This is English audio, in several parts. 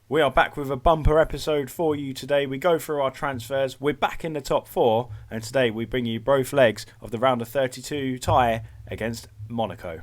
We are back with a bumper episode for you today. We go through our transfers. We're back in the top four, and today we bring you both legs of the round of 32 tie against Monaco.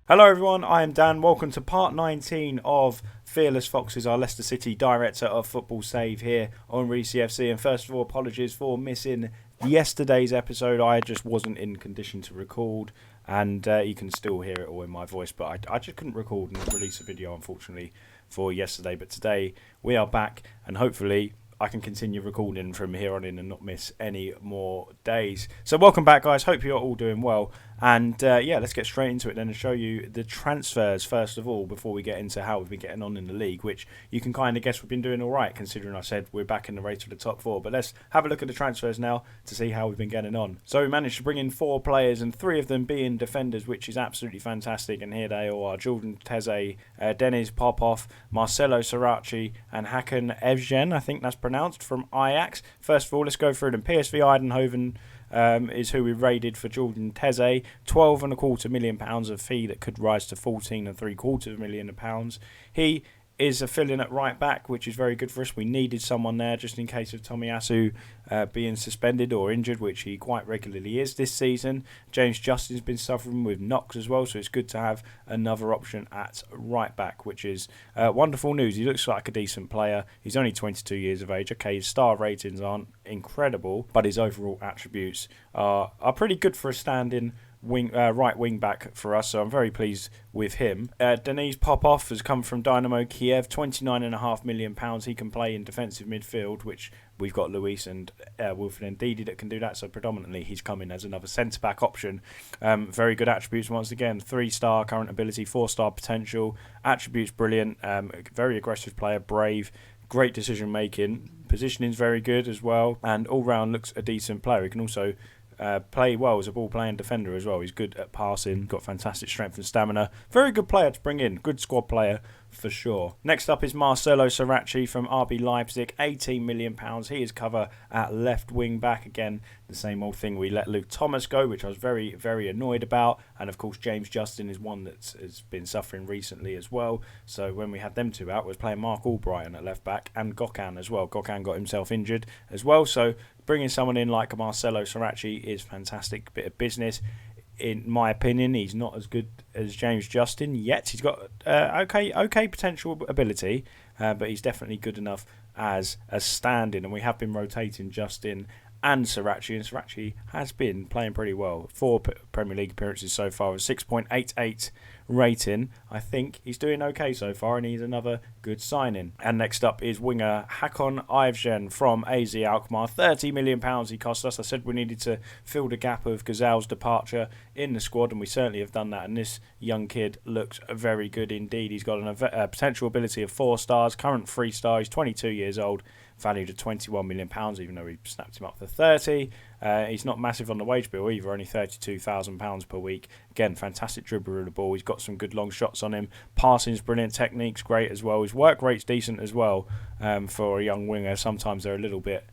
Hello everyone, I am Dan. Welcome to part 19 of Fearless Foxes, our Leicester City Director of Football Save here on Reesy FC. And first of all, apologies for missing yesterday's episode. I just wasn't in condition to record, and you can still hear it all in my voice, but I just couldn't record and release a video, unfortunately, for yesterday. But today we are back, and hopefully I can continue recording from here on in and not miss any more days. So welcome back, guys. Hope you're all doing well. And let's get straight into it then and show you the transfers first of all before we get into how we've been getting on in the league, which you can kind of guess we've been doing all right considering I said we're back in the race for the top four. But let's have a look at the transfers now to see how we've been getting on. So we managed to bring in 4 players, and 3 of them being defenders, which is absolutely fantastic. And here they all are: Jordan Teze, Denis Popov, Marcelo Saraci and Hakan Evgen, I think that's pronounced, from Ajax. First of all, let's go through them. PSV Eindhoven is who we raided for Jordan Teze. £12.25 million of fee that could rise to £14.75 million. He is a fill-in at right back, which is very good for us. We needed someone there just in case of Tomiyasu being suspended or injured, which he quite regularly is this season. James Justin's been suffering with knocks as well, so it's good to have another option at right back, which is wonderful news. He looks like a decent player. He's only 22 years of age. Okay, his star ratings aren't incredible, but his overall attributes are pretty good for a standing right wing back for us, so I'm very pleased with him. Denis Popov has come from Dynamo Kiev, £29.5 million. He can play in defensive midfield, which we've got Luis and Wilfred Ndidi that can do that, so predominantly he's coming as another centre-back option. Very good attributes once again: 3-star current ability, 4-star potential, attributes brilliant, very aggressive player, brave, great decision making, positioning's very good as well, and all round looks a decent player. He can also play well as a ball-playing defender as well. He's good at passing, got fantastic strength and stamina. Very good player to bring in, good squad player for sure. Next up is Marcelo Saraci from RB Leipzig, £18 million. He is cover at left wing back. Again, the same old thing. We let Luke Thomas go, which I was very, very annoyed about. And of course, James Justin is one that has been suffering recently as well. So when we had them two out, we was playing Mark Albrighton at left back and Gökhan as well. Gökhan got himself injured as well. So bringing someone in like Marcelo Saraci is fantastic bit of business. In my opinion, he's not as good as James Justin yet. He's got okay potential ability, but he's definitely good enough as a stand-in. And we have been rotating Justin and Saraci has been playing pretty well. 4 Premier League appearances so far, a 6.88 rating. I think he's doing okay so far, and he's another good signing. And next up is winger Hakan Evgen from AZ Alkmaar. £30 million he cost us. I said we needed to fill the gap of Gazal's departure in the squad, and we certainly have done that. And this young kid looks very good indeed. He's got a potential ability of 4 stars, current 3-star. He's 22 years old, valued at £21 million, even though we snapped him up for 30. He's not massive on the wage bill either, only £32,000 per week. Again, fantastic dribbler of the ball. He's got some good long shots on him. Passing's brilliant, technique's great as well. His work rate's decent as well for a young winger. Sometimes they're a little bit,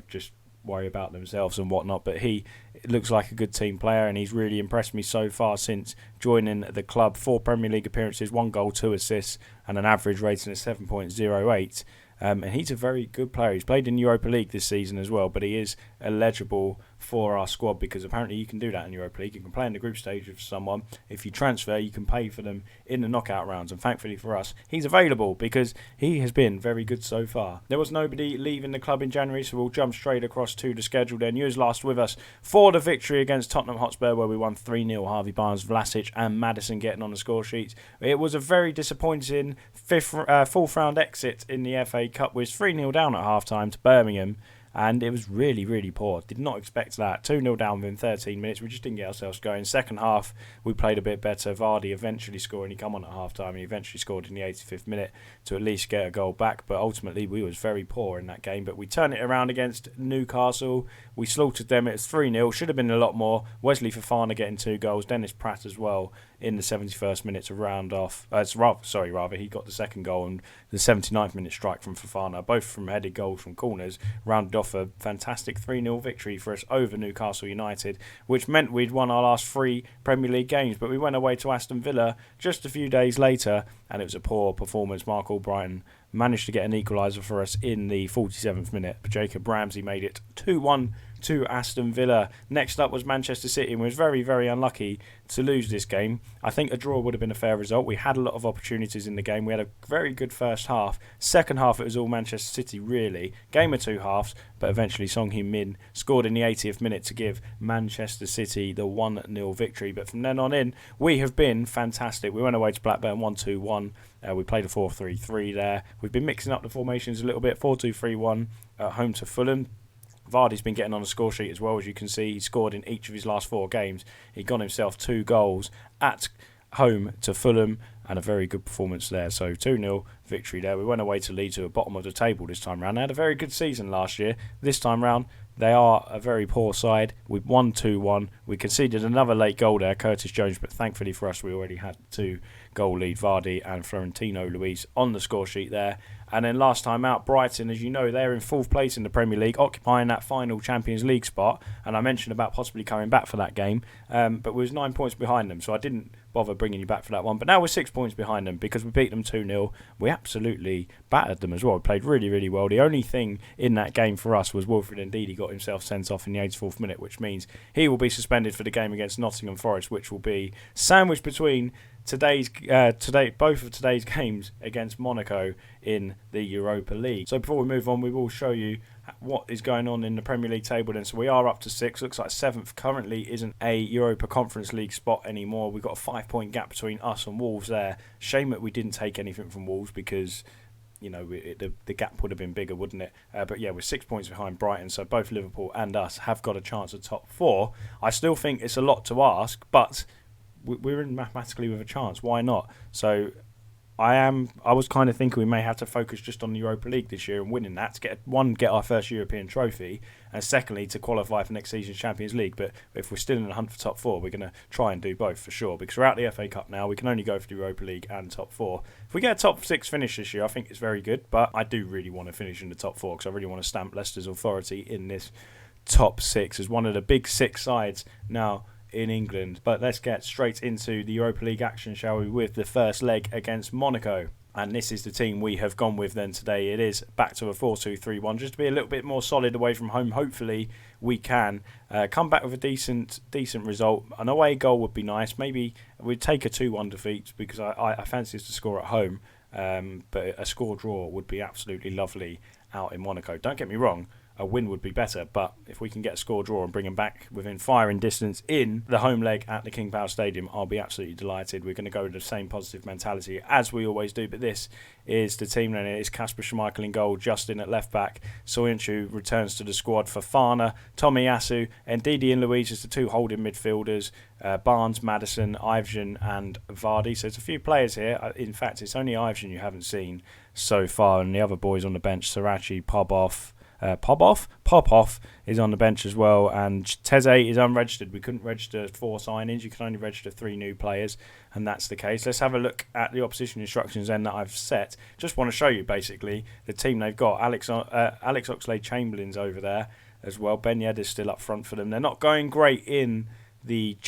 just worry about themselves and whatnot, but he looks like a good team player, and he's really impressed me so far since joining the club. 4 Premier League appearances, 1 goal, 2 assists, and an average rating of 7.08. And he's a very good player. He's played in Europa League this season as well, but he is eligible for our squad because apparently you can do that in Europa League. You can play in the group stage with someone. If you transfer, you can pay for them in the knockout rounds. And thankfully for us, he's available because he has been very good so far. There was nobody leaving the club in January, so we'll jump straight across to the schedule then. You was last with us for the victory against Tottenham Hotspur, where we won 3-0. Harvey Barnes, Vlasic and Maddison getting on the score sheets. It was a very disappointing fourth round exit in the FA Cup. We was 3-0 down at half time to Birmingham, and it was really, really poor. Did not expect that. 2-0 down within 13 minutes. We just didn't get ourselves going. Second half, we played a bit better. Vardy eventually scored, and he come on at half-time, and he eventually scored in the 85th minute to at least get a goal back, but ultimately we was very poor in that game. But we turned it around against Newcastle. We slaughtered them. It was 3-0. Should have been a lot more. Wesley Fofana getting 2 goals. Dennis Pratt as well in the 71st minute to round off. Rather, he got the second goal, and the 79th minute strike from Fofana, both from headed goals from corners, rounded off a fantastic 3-0 victory for us over Newcastle United, which meant we'd won our last 3 Premier League games. But we went away to Aston Villa just a few days later, and it was a poor performance. Mark Albrighton managed to get an equaliser for us in the 47th minute, but Jacob Ramsey made it 2-1 to Aston Villa. Next up was Manchester City, and we was very, very unlucky to lose this game. I think a draw would have been a fair result. We had a lot of opportunities in the game. We had a very good first half. Second half, it was all Manchester City, really. Game of 2 halves, but eventually Song Heung-min scored in the 80th minute to give Manchester City the 1-0 victory. But from then on in, we have been fantastic. We went away to Blackburn 1-2-1. We played a 4-3-3 there. We've been mixing up the formations a little bit. 4-2-3-1 at home to Fulham. Vardy's been getting on the score sheet as well, as you can see. He scored in each of his last 4 games. He got himself 2 goals at home to Fulham, and a very good performance there. So 2-0 victory there. We went away to Leeds, who were bottom of the table this time round. They had a very good season last year. This time round, they are a very poor side. We won 2-1. We conceded another late goal there, Curtis Jones, but thankfully for us, we already had 2-goal lead. Vardy and Florentino Luis on the score sheet there. And then last time out, Brighton, as you know, they're in 4th place in the Premier League, occupying that final Champions League spot. And I mentioned about possibly coming back for that game, but we was 9 points behind them, so I didn't bother bringing you back for that one. But now we're 6 points behind them because we beat them 2-0. We absolutely battered them as well. We played really, really well. The only thing in that game for us was Wilfred Ndidi got himself sent off in the 84th minute, which means he will be suspended for the game against Nottingham Forest, which will be sandwiched between both of today's games against Monaco in the Europa League. So before we move on, we will show you what is going on in the Premier League table then. So we are up to 6. Looks like 7th currently isn't a Europa Conference League spot anymore. We've got a 5-point gap between us and Wolves there. Shame that we didn't take anything from Wolves, because the gap would have been bigger, wouldn't it? But yeah, we're 6 points behind Brighton, so both Liverpool and us have got a chance at top 4. I still think it's a lot to ask, but we're in mathematically with a chance. Why not? So I was kind of thinking we may have to focus just on the Europa League this year and winning that to get our first European trophy, and secondly to qualify for next season's Champions League. But if we're still in the hunt for top 4, we're going to try and do both for sure, because we're out the FA Cup now. We can only go for the Europa League and top 4. If we get a top 6 finish this year, I think it's very good, but I do really want to finish in the top 4 because I really want to stamp Leicester's authority in this top 6 as one of the big 6 sides now in England. But let's get straight into the Europa League action, shall we, with the first leg against Monaco. And this is the team we have gone with then today. It is back to a 4-2-3-1, just to be a little bit more solid away from home. Hopefully we can come back with a decent result. An away goal would be nice. Maybe we'd take a 2-1 defeat, because I fancy us to score at home. But a score draw would be absolutely lovely out in Monaco. Don't get me wrong, a win would be better, but if we can get a score draw and bring them back within firing distance in the home leg at the King Power Stadium, I'll be absolutely delighted. We're going to go with the same positive mentality as we always do, but this is the team, and it is Kasper Schmeichel in goal, Justin at left back, Soyuncu returns to the squad, Fofana, Tomiyasu, and Ndidi and Luiz as the 2 holding midfielders, Barnes, Maddison, Ivjan and Vardy. So it's a few players here. In fact, it's only Ivjan you haven't seen so far, and the other boys on the bench, Sarachi, Popov is on the bench as well, and Teze is unregistered. We couldn't register 4 signings. You can only register 3 new players, and that's the case. Let's have a look at the opposition instructions then that I've set. Just want to show you basically the team they've got. Alex Oxlade-Chamberlain's over there as well. Ben Yedder's still up front for them. They're not going great in the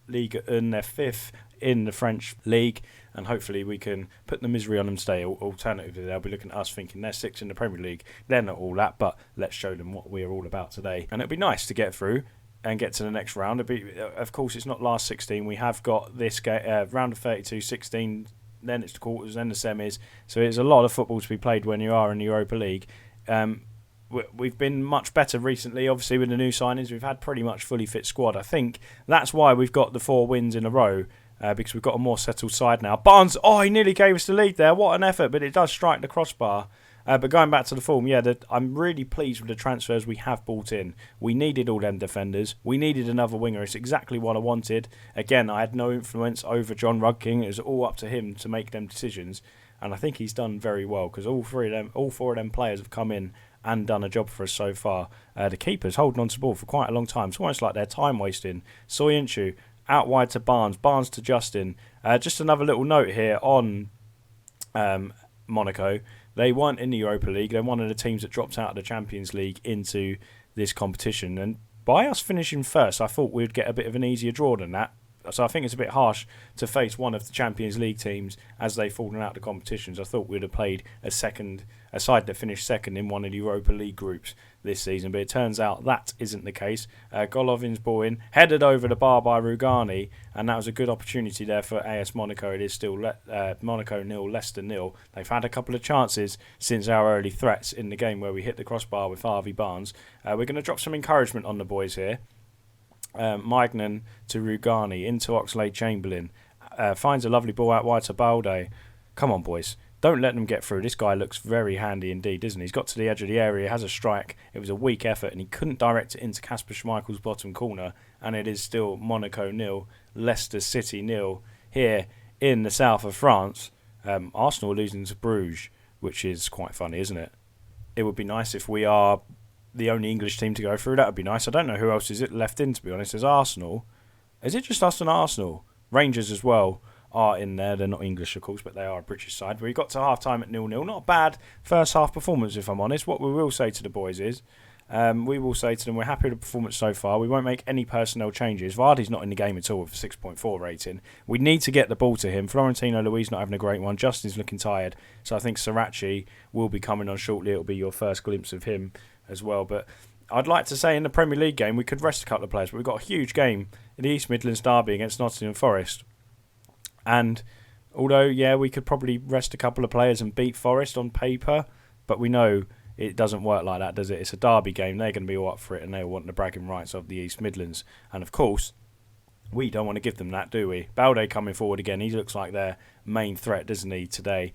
Ligue 1. They're 5th in the French league, and hopefully we can put the misery on them today. Alternatively, they'll be looking at us thinking they're 6th in the Premier League. They're not all that, but let's show them what we're all about today. And it'll be nice to get through and get to the next round. Of course, it's not last 16. We have got this round of 32, 16, then it's the quarters, then the semis. So it's a lot of football to be played when you are in the Europa League. We've been much better recently, obviously, with the new signings. We've had pretty much fully fit squad. I think that's why we've got the 4 wins in a row, because we've got a more settled side now. Barnes, he nearly gave us the lead there. What an effort, but it does strike the crossbar. But going back to the form, I'm really pleased with the transfers we have brought in. We needed all them defenders. We needed another winger. It's exactly what I wanted. Again, I had no influence over John Rudking. It was all up to him to make them decisions. And I think he's done very well because all four of them players have come in and done a job for us so far. The keeper's holding on to the ball for quite a long time. It's almost like they're time wasting. Soyuncu out wide to Barnes to Justin. Just another little note here on Monaco. They weren't in the Europa League. They're one of the teams that dropped out of the Champions League into this competition. And by us finishing first, I thought we'd get a bit of an easier draw than that. So I think it's a bit harsh to face one of the Champions League teams as they've fallen out of the competitions. I thought we'd have played a side that finished second in one of the Europa League groups this season, but it turns out that isn't the case. Golovin's ball in, headed over the bar by Rugani, and that was a good opportunity there for AS Monaco. It is still Monaco 0, Leicester 0. They've had a couple of chances since our early threats in the game where we hit the crossbar with Harvey Barnes. We're going to drop some encouragement on the boys here. Magnan to Rugani, into Oxlade-Chamberlain. Finds a lovely ball out wide to Balde. Come on, boys. Don't let them get through. This guy looks very handy indeed, doesn't he? He's got to the edge of the area, has a strike. It was a weak effort, and he couldn't direct it into Kasper Schmeichel's bottom corner. And it is still Monaco 0, Leicester City 0 here in the south of France. Arsenal losing to Bruges, which is quite funny, isn't it? It would be nice if we are the only English team to go through. That would be nice. I don't know who else is it left in, to be honest. There's Arsenal. Is it just us and Arsenal? Rangers as well are in there. They're not English, of course, but they are a British side. We got to half-time at 0-0. Not a bad first half performance, if I'm honest. What we will say to the boys is, we will say to them, we're happy with the performance so far. We won't make any personnel changes. Vardy's not in the game at all with a 6.4 rating. We need to get the ball to him. Florentino Luis not having a great one. Justin's looking tired. So I think Srirachi will be coming on shortly. It'll be your first glimpse of him as well. But I'd like to say in the Premier League game we could rest a couple of players, but we've got a huge game in the East Midlands derby against Nottingham Forest, and although we could probably rest a couple of players and beat Forest on paper, but we know it doesn't work like that, does it? It's a derby game. They're going to be all up for it, and they want the bragging rights of the East Midlands, and of course we don't want to give them that, do we? Balde coming forward again. He looks like their main threat, doesn't he, today?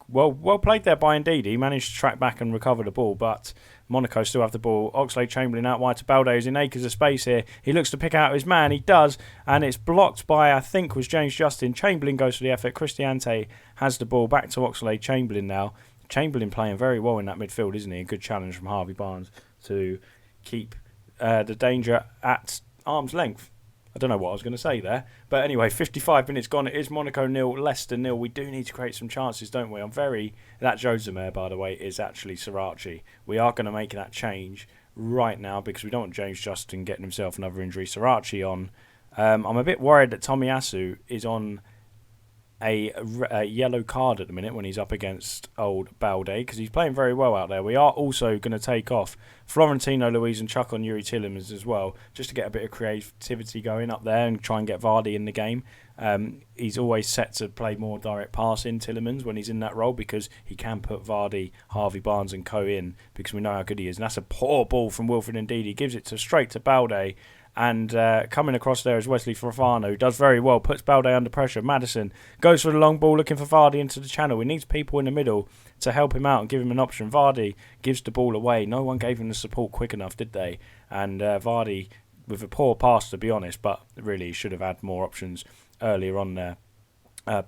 Well played there by Ndidi. He managed to track back and recover the ball, but Monaco still have the ball. Oxlade-Chamberlain out wide to Balde, who's in acres of space here. He looks to pick out his man. He does, and it's blocked by, I think, was James Justin. Chamberlain goes for the effort. Cristiante has the ball back to Oxlade-Chamberlain now. Chamberlain playing very well in that midfield, isn't he? A good challenge from Harvey Barnes to keep the danger at arm's length. I don't know what I was going to say there. But anyway, 55 minutes gone. It is Monaco 0, Leicester 0. We do need to create some chances, don't we? That Josemir, by the way, is actually Srirachi. We are going to make that change right now because we don't want James Justin getting himself another injury. Srirachi on. I'm a bit worried that Tomiyasu is on a yellow card at the minute when he's up against old Balde because he's playing very well out there. We are also going to take off Florentino Luis and chuck on Yuri Tillemans as well, just to get a bit of creativity going up there and try and get Vardy in the game. He's always set to play more direct passing, Tillemans, when he's in that role because he can put Vardy, Harvey Barnes and co in because we know how good he is. And that's a poor ball from Wilfred Ndidi. He gives it straight to Balde. And coming across there is Wesley Fofana, who does very well, puts Balde under pressure. Madison goes for the long ball, looking for Vardy into the channel. He needs people in the middle to help him out and give him an option. Vardy gives the ball away. No one gave him the support quick enough, did they? And Vardy, with a poor pass, to be honest, but really he should have had more options earlier on there.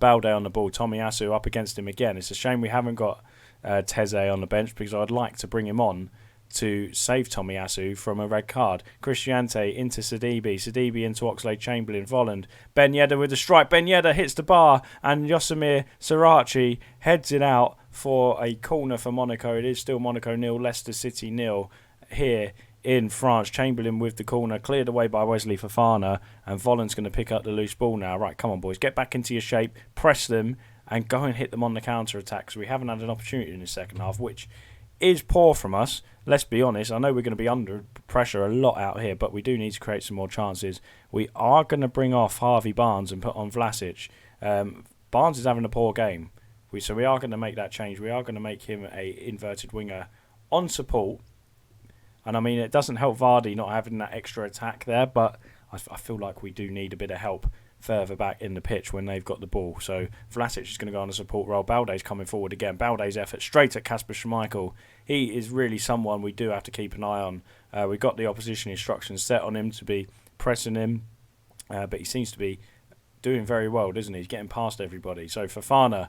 Balde on the ball, Tomiyasu up against him again. It's a shame we haven't got Teze on the bench because I'd like to bring him on to save Tomiyasu from a red card. Cristiante into Sidibe into Oxlade-Chamberlain, Volland, Ben Yedder with a strike. Ben Yedder hits the bar and Josemir Srirachi heads it out for a corner for Monaco. It is still Monaco 0, Leicester City 0 here in France. Chamberlain with the corner, cleared away by Wesley Fofana, and Volland's going to pick up the loose ball now. Right, come on boys, get back into your shape, press them and go and hit them on the counter-attack because we haven't had an opportunity in the second half, which is poor from us. Let's be honest. I know we're going to be under pressure a lot out here, but we do need to create some more chances. We are going to bring off Harvey Barnes and put on Vlasic. Barnes is having a poor game, so we are going to make that change. We are going to make him a inverted winger on support. And I mean, it doesn't help Vardy not having that extra attack there, but I feel like we do need a bit of help further back in the pitch when they've got the ball. So Vlasic is going to go on a support role. Balde's coming forward again. Balde's effort straight at Kasper Schmeichel. He is really someone we do have to keep an eye on. We've got the opposition instructions set on him to be pressing him, but he seems to be doing very well, doesn't he? He's getting past everybody. So Fofana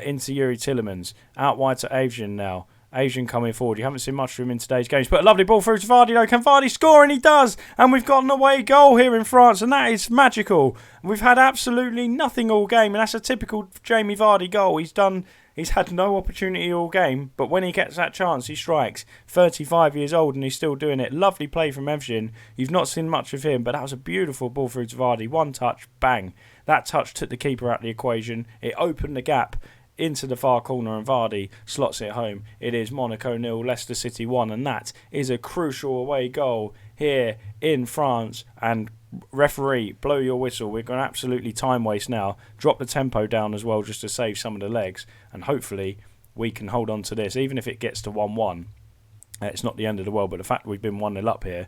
into Yuri Tillemans. Out wide to Adrian now. Adrian coming forward. You haven't seen much from him in today's games. But a lovely ball through to Vardy though. Can Vardy score? And he does. And we've got an away goal here in France. And that is magical. We've had absolutely nothing all game. And that's a typical Jamie Vardy goal. He's had no opportunity all game. But when he gets that chance, he strikes. 35 years old and he's still doing it. Lovely play from Evgen. You've not seen much of him. But that was a beautiful ball through to Vardy. One touch. Bang. That touch took the keeper out of the equation. It opened the gap into the far corner and Vardy slots it home. It is Monaco 0, Leicester City 1, and that is a crucial away goal here in France. And referee, blow your whistle. We're going to absolutely time waste now. Drop the tempo down as well just to save some of the legs, and hopefully we can hold on to this. Even if it gets to 1-1, it's not the end of the world, but the fact we've been 1-0 up here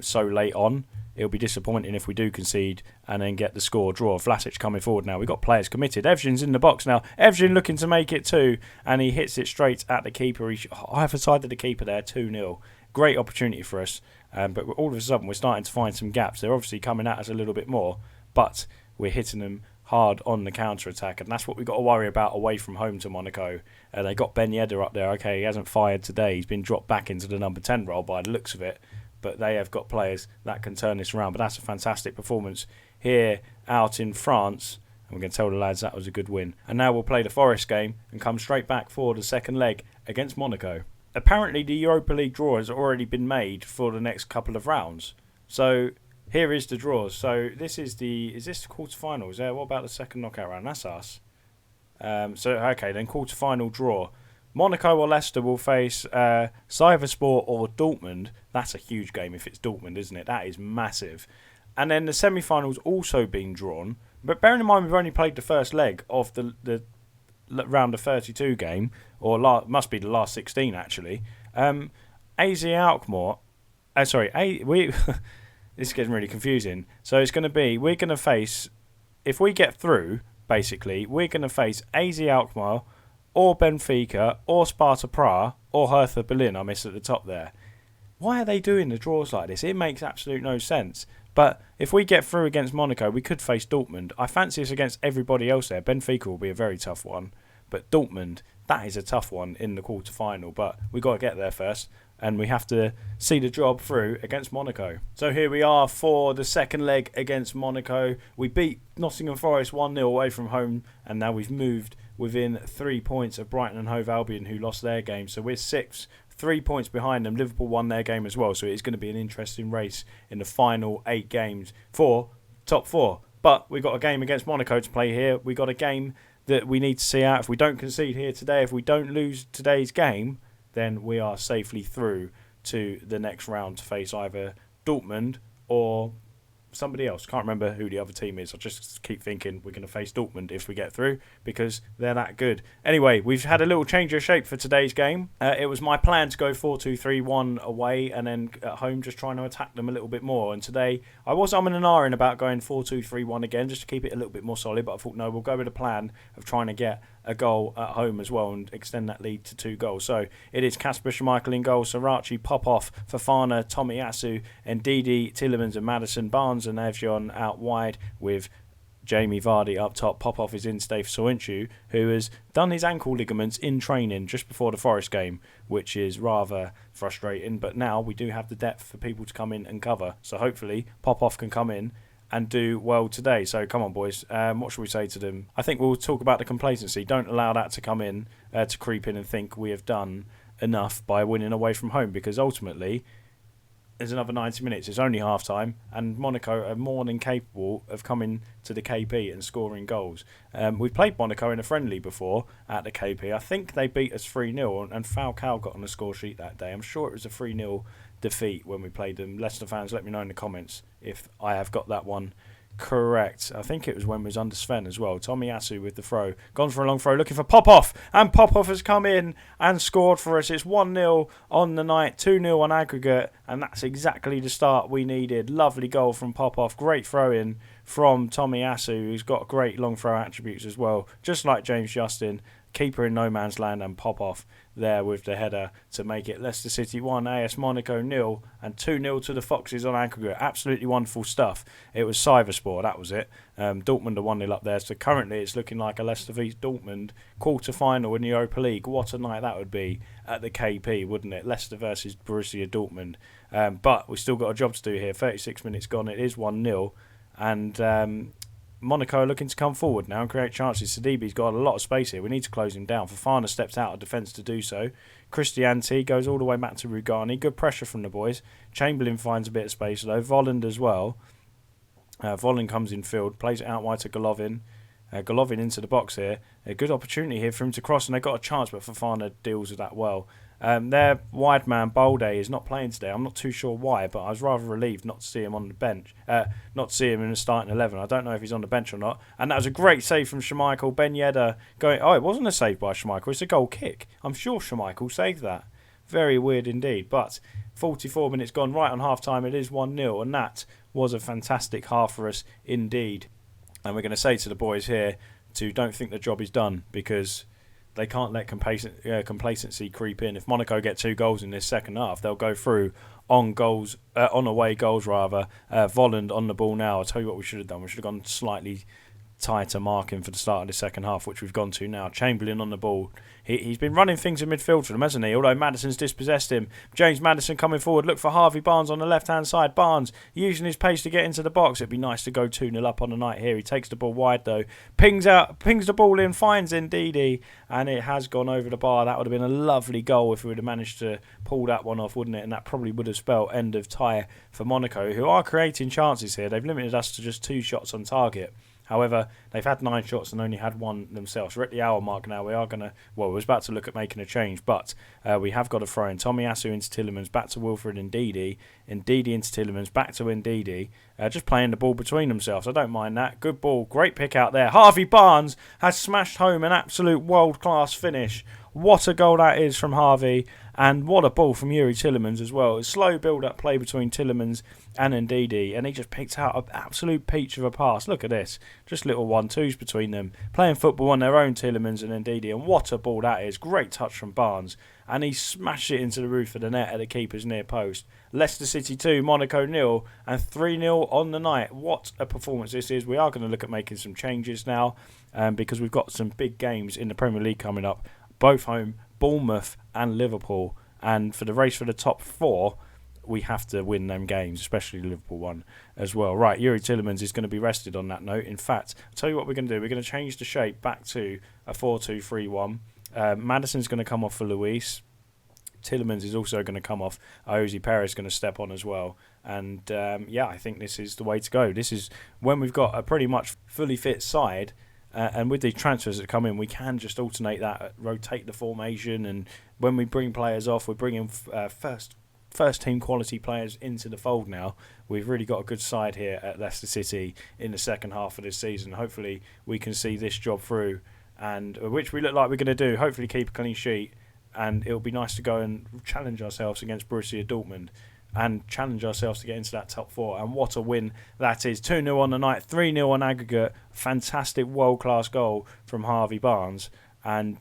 so late on, it'll be disappointing if we do concede and then get the score draw. Vlasic coming forward now. We've got players committed. Evgen's in the box now. Evgen looking to make it 2, and he hits it straight at the keeper. Either side of the keeper there, 2-0. Great opportunity for us, but all of a sudden we're starting to find some gaps. They're obviously coming at us a little bit more, but we're hitting them hard on the counter-attack, and that's what we've got to worry about away from home to Monaco. They got Ben Yedder up there. Okay, he hasn't fired today. He's been dropped back into the number 10 role by the looks of it. But they have got players that can turn this around. But that's a fantastic performance here out in France. And we're going to tell the lads that was a good win. And now we'll play the Forest game and come straight back for the second leg against Monaco. Apparently the Europa League draw has already been made for the next couple of rounds. So here is the draws. So this is the quarterfinals? What about the second knockout round? That's us. Okay, then quarterfinal draw. Monaco or Leicester will face Sivasspor or Dortmund. That's a huge game if it's Dortmund, isn't it? That is massive. And then the semi-finals also being drawn. But bearing in mind we've only played the first leg of the round of 32 game, or must be the last 16 actually. AZ Alkmaar. This is getting really confusing. So it's going to be, we're going to face, if we get through, basically, we're going to face AZ Alkmaar, or Benfica, or Sparta Prague, or Hertha Berlin. I missed at the top there. Why are they doing the draws like this? It makes absolute no sense. But if we get through against Monaco, we could face Dortmund. I fancy us against everybody else there. Benfica will be a very tough one. But Dortmund, that is a tough one in the quarter-final. But we've got to get there first. And we have to see the job through against Monaco. So here we are for the second leg against Monaco. We beat Nottingham Forest 1-0 away from home. And now we've moved within 3 points of Brighton and Hove Albion, who lost their game. So we're 6th, 3 points behind them. Liverpool won their game as well. So it's going to be an interesting race in the final 8 games for top 4. But we've got a game against Monaco to play here. We've got a game that we need to see out. If we don't concede here today, if we don't lose today's game, then we are safely through to the next round to face either Dortmund or somebody else. Can't remember who the other team is. I just keep thinking we're going to face Dortmund if we get through because they're that good. Anyway, we've had a little change of shape for today's game. It was my plan to go 4-2-3-1 away and then at home just trying to attack them a little bit more. And today I was umming and ahhing about going 4-2-3-1 again just to keep it a little bit more solid. But I thought, no, we'll go with a plan of trying to get a goal at home as well and extend that lead to 2 goals. So it is Kasper Schmeichel in goal, Sarachi, Popov, Fofana, Tomiyasu, and Didi, Tillemans and Madison, Barnes and Evgen out wide with Jamie Vardy up top. Popov is in Stave Soinchu, who has done his ankle ligaments in training just before the Forest game, which is rather frustrating. But now we do have the depth for people to come in and cover. So hopefully Popov can come in and do well today. So come on, boys. What should we say to them? I think we'll talk about the complacency. Don't allow that to come in, to creep in and think we have done enough by winning away from home, because ultimately there's another 90 minutes. It's only half time, and Monaco are more than capable of coming to the KP and scoring goals. We've played Monaco in a friendly before at the KP. I think they beat us 3-0, and Falcao got on the score sheet that day. I'm sure it was a 3-0 defeat when we played them. Leicester fans, let me know in the comments if I have got that one correct. I think it was when we was under Sven as well. Tomiyasu with the throw. Gone for a long throw, looking for Popov. And Popov has come in and scored for us. It's 1-0 on the night, 2-0 on aggregate. And that's exactly the start we needed. Lovely goal from Popov. Great throw in from Tomiyasu, who's got great long throw attributes as well, just like James Justin. Keeper in no man's land and pop off there with the header to make it Leicester City 1, AS Monaco 0, and 2-0 to the Foxes on aggregate. Absolutely wonderful stuff. It was Cybersport, that was it. Dortmund are 1-0 up there, so currently it's looking like a Leicester v Dortmund quarter-final in the Europa League. What a night that would be at the KP, wouldn't it? Leicester versus Borussia Dortmund. But we've still got a job to do here. 36 minutes gone, it is 1-0, and Monaco are looking to come forward now and create chances. Sidibe's got a lot of space here. We need to close him down. Fofana steps out of defence to do so. Christianti goes all the way back to Rugani. Good pressure from the boys. Chamberlain finds a bit of space though. Volland as well. Volland comes in field, plays it out wide to Golovin. Golovin into the box here. A good opportunity here for him to cross, and they got a chance, but Fofana deals with that well. Their wide man Balde is not playing today. I'm not too sure why, but I was rather relieved not to see him on the bench, not to see him in the starting 11. I don't know if he's on the bench or not. And that was a great save from Schmeichel. Ben Yedder going. Oh, it wasn't a save by Schmeichel. It's a goal kick. I'm sure Schmeichel saved that. Very weird indeed. But 44 minutes gone, right on half time. It is 1-0, and that was a fantastic half for us indeed. And we're going to say to the boys here to don't think the job is done, because they can't let complacency creep in. If Monaco get 2 goals in this second half, they'll go through on away goals rather. Volland on the ball now. I'll tell you what we should have done. We should have gone slightly tighter marking for the start of the second half, which we've gone to now. Chamberlain on the ball. He's been running things in midfield for them, hasn't he? Although Maddison's dispossessed him. James Maddison coming forward. Look for Harvey Barnes on the left-hand side. Barnes using his pace to get into the box. It'd be nice to go 2-0 up on the night here. He takes the ball wide though. Pings the ball in, finds Ndidi, and it has gone over the bar. That would have been a lovely goal if we would have managed to pull that one off, wouldn't it? And that probably would have spelled end of tie for Monaco, who are creating chances here. They've limited us to just 2 shots on target. However, they've had 9 shots and only had 1 themselves. We're at the hour mark now. We are going to... Well, we're about to look at making a change, but we have got to throw in Tomiyasu into Tielemans, back to Wilfred Ndidi. Ndidi into Tielemans, back to Ndidi. Just playing the ball between themselves. I don't mind that. Good ball. Great pick out there. Harvey Barnes has smashed home an absolute world-class finish. What a goal that is from Harvey. And what a ball from Yuri Tielemans as well. A slow build-up play between Tielemans and Ndidi, and he just picked out an absolute peach of a pass. Look at this. Just little 1-2s between them. Playing football on their own, Tielemans and Ndidi, and what a ball that is. Great touch from Barnes. And he smashed it into the roof of the net at the keeper's near post. Leicester City 2, Monaco 0, and 3-0 on the night. What a performance this is. We are going to look at making some changes now, because we've got some big games in the Premier League coming up. Both home, Bournemouth and Liverpool. And for the race for the top 4, we have to win them games, especially the Liverpool one as well. Right, Yuri Tielemans is going to be rested on that note. In fact, I'll tell you what we're going to do. We're going to change the shape back to a 4-2-3-1. Maddison's going to come off for Luis. Tielemans is also going to come off. Iosi Perez is going to step on as well. And I think this is the way to go. This is when we've got a pretty much fully fit side. And with the transfers that come in, we can just alternate that, rotate the formation, and when we bring players off, we're bringing first team quality players into the fold now. We've really got a good side here at Leicester City in the second half of this season. Hopefully we can see this job through, and which we look like we're going to do. Hopefully keep a clean sheet, and it'll be nice to go and challenge ourselves against Borussia Dortmund and challenge ourselves to get into that top 4. And what a win that is. 2-0 on the night, 3-0 on aggregate. Fantastic world-class goal from Harvey Barnes. And,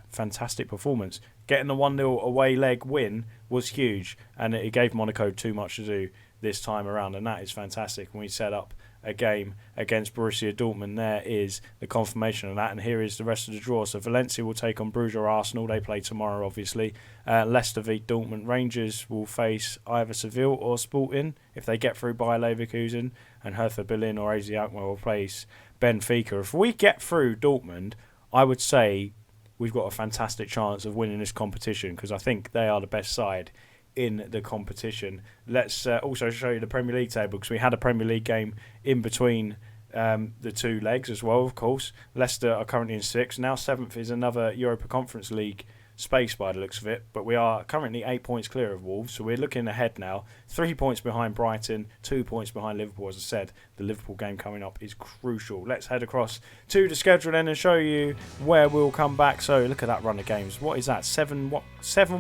fantastic performance. Getting the 1-0 away leg win was huge, and it gave Monaco too much to do this time around, and that is fantastic. When we set up a game against Borussia Dortmund, there is the confirmation of that, and here is the rest of the draw. So Valencia will take on Bruges or Arsenal. They play tomorrow, obviously. Leicester v Dortmund. Rangers will face either Seville or Sporting if they get through by Leverkusen, and Hertha Berlin or AZ Alkmaar will place Benfica. If we get through Dortmund, I would say we've got a fantastic chance of winning this competition, because I think they are the best side in the competition. Let's also show you the Premier League table, because we had a Premier League game in between the 2 legs as well, of course. Leicester are currently in 6th. Now 7th is another Europa Conference League space by the looks of it, but we are currently 8 points clear of Wolves, so we're looking ahead now. 3 points behind Brighton, 2 points behind Liverpool. As I said, the Liverpool game coming up is crucial. Let's head across to the schedule then and show you where we'll come back. So look at that run of games. What is that? 7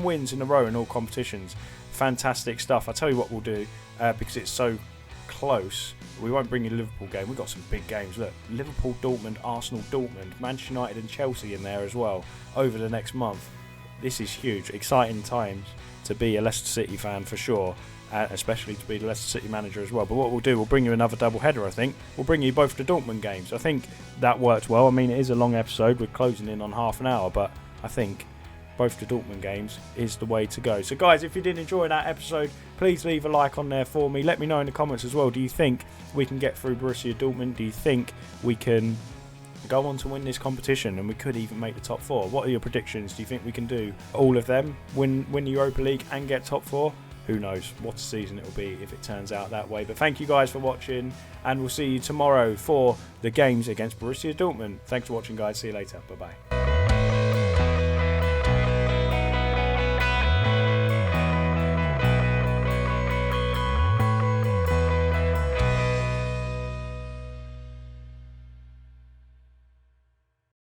wins in a row in all competitions. Fantastic stuff. I'll tell you what we'll do, because it's so close. We won't bring you a Liverpool game. We've got some big games. Look, Liverpool, Dortmund, Arsenal, Dortmund, Manchester United and Chelsea in there as well over the next month. This is huge. Exciting times to be a Leicester City fan for sure, especially to be the Leicester City manager as well. But what we'll do, we'll bring you another double header, I think. We'll bring you both the Dortmund games. I think that worked well. I mean, it is a long episode. We're closing in on half an hour, but I think both the Dortmund games is the way to go. So guys, if you did enjoy that episode, please leave a like on there for me. Let me know in the comments as well. Do you think we can get through Borussia Dortmund? Do you think we can go on to win this competition and we could even make the top 4? What are your predictions? Do you think we can do all of them, win the Europa League and get top 4? Who knows what a season it will be if it turns out that way. But thank you guys for watching, and we'll see you tomorrow for the games against Borussia Dortmund. Thanks for watching, guys. See you later. Bye bye.